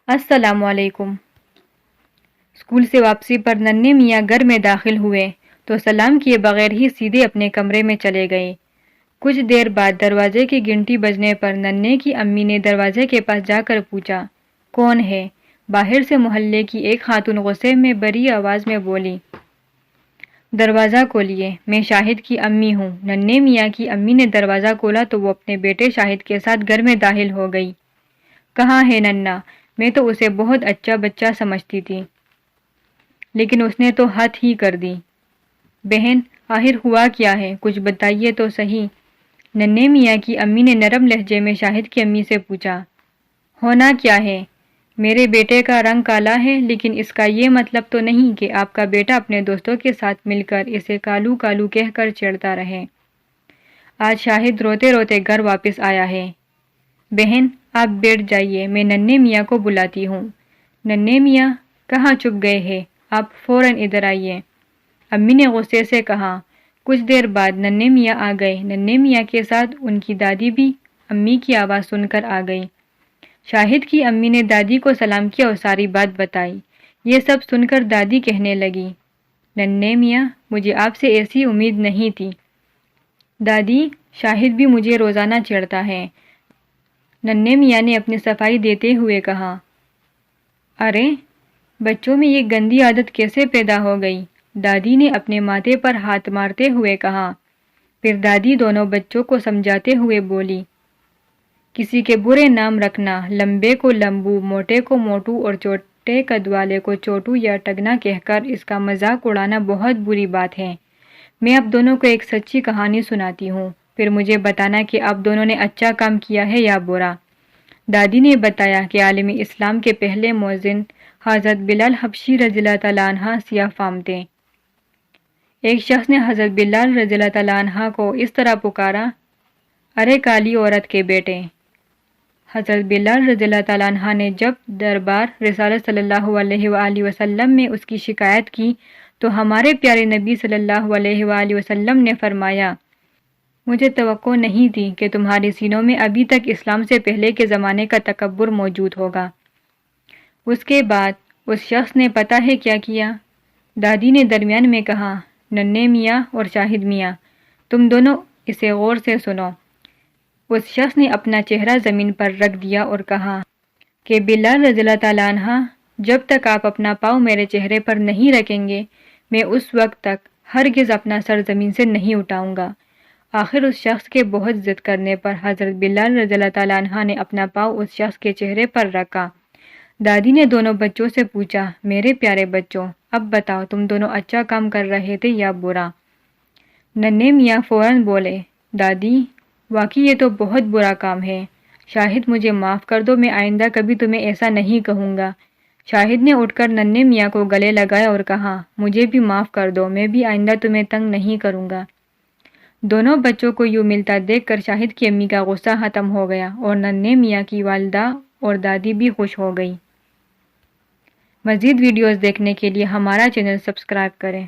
السلام علیکم۔ اسکول سے واپسی پر ننھے میاں گھر میں داخل ہوئے تو سلام کیے بغیر ہی سیدھے اپنے کمرے میں چلے گئے۔ کچھ دیر بعد دروازے کی گھنٹی بجنے پر ننھے کی امی نے دروازے کے پاس جا کر پوچھا، کون ہے؟ باہر سے محلے کی ایک خاتون غصے میں بھری آواز میں بولی، دروازہ کھولیے، میں شاہد کی امی ہوں۔ ننھے میاں کی امی نے دروازہ کھولا تو وہ اپنے بیٹے شاہد کے ساتھ گھر میں داخل ہو گئی۔ کہاں ہے ننھا؟ میں تو اسے بہت اچھا بچہ سمجھتی تھی، لیکن اس نے تو حد ہی کر دی۔ بہن، آخر ہوا کیا ہے؟ کچھ بتائیے تو صحیح۔ ننھے میاں کی امی نے نرم لہجے میں شاہد کی امی سے پوچھا۔ ہونا کیا ہے؟ میرے بیٹے کا رنگ کالا ہے، لیکن اس کا یہ مطلب تو نہیں کہ آپ کا بیٹا اپنے دوستوں کے ساتھ مل کر اسے کالو کالو کہہ کر چھیڑتا رہے۔ آج شاہد روتے روتے گھر واپس آیا ہے۔ بہن، آپ بیٹھ جائیے، میں ننھے میاں کو بلاتی ہوں۔ ننھے میاں کہاں چھپ گئے ہیں؟ آپ فوراً ادھر آئیے، امی نے غصے سے کہا۔ کچھ دیر بعد ننھے میاں آ گئے۔ ننھے میاں کے ساتھ ان کی دادی بھی امی کی آواز سن کر آ گئی۔ شاہد کی امی نے دادی کو سلام کیا اور ساری بات بتائی۔ یہ سب سن کر دادی کہنے لگی، ننھے میاں، مجھے آپ سے ایسی امید نہیں تھی۔ دادی، شاہد بھی مجھے روزانہ چھیڑتا ہے، ننھے میاں نے اپنی صفائی دیتے ہوئے کہا۔ ارے، بچوں میں یہ گندی عادت کیسے پیدا ہو گئی؟ دادی نے اپنے ماتھے پر ہاتھ مارتے ہوئے کہا۔ پھر دادی دونوں بچوں کو سمجھاتے ہوئے بولی، کسی کے برے نام رکھنا، لمبے کو لمبو، موٹے کو موٹو اور چھوٹے قد والے کو چھوٹو یا ٹگنا کہہ کر اس کا مذاق اڑانا بہت بری بات ہے۔ میں آپ دونوں کو ایک سچی کہانی سناتی ہوں، پھر مجھے بتانا کہ آپ دونوں نے اچھا کام کیا ہے یا برا۔ دادی نے بتایا کہ عالم اسلام کے پہلے مؤذن حضرت بلال حبشی رضی اللہ تعالیٰ عنہ سیاہ فام تھے۔ ایک شخص نے حضرت بلال رضی اللہ تعالیٰ عنہ کو اس طرح پکارا، ارے کالی عورت کے بیٹے! حضرت بلال رضی اللہ تعالیٰ عنہ نے جب دربار رسالت صلی اللہ علیہ وآلہ وسلم میں اس کی شکایت کی تو ہمارے پیارے نبی صلی اللہ علیہ وآلہ وسلم نے فرمایا، مجھے توقع نہیں تھی کہ تمہارے سینوں میں ابھی تک اسلام سے پہلے کے زمانے کا تکبر موجود ہوگا۔ اس کے بعد اس شخص نے پتہ ہے کیا کیا؟ دادی نے درمیان میں کہا، ننھے میاں اور شاہد میاں، تم دونوں اسے غور سے سنو۔ اس شخص نے اپنا چہرہ زمین پر رکھ دیا اور کہا کہ بلال رضی اللہ تعالیٰ عنہ، جب تک آپ اپنا پاؤں میرے چہرے پر نہیں رکھیں گے، میں اس وقت تک ہرگز اپنا سر زمین سے نہیں اٹھاؤں گا۔ آخر اس شخص کے بہت ضد کرنے پر حضرت بلال رضی اللہ تعالیٰ عنہ نے اپنا پاؤں اس شخص کے چہرے پر رکھا۔ دادی نے دونوں بچوں سے پوچھا، میرے پیارے بچوں، اب بتاؤ تم دونوں اچھا کام کر رہے تھے یا برا؟ ننھے میاں فوراً بولے، دادی، واقعی یہ تو بہت برا کام ہے۔ شاہد، مجھے معاف کر دو، میں آئندہ کبھی تمہیں ایسا نہیں کہوں گا۔ شاہد نے اٹھ کر ننھے میاں کو گلے لگایا اور کہا، مجھے بھی معاف کر دو، میں بھی آئندہ تمہیں تنگ نہیں کروں گا۔ دونوں بچوں کو یوں ملتا دیکھ کر شاہد کی امی کا غصہ ختم ہو گیا اور ننھے میاں کی والدہ اور دادی بھی خوش ہو گئی۔ مزید ویڈیوز دیکھنے کے لیے ہمارا چینل سبسکرائب کریں۔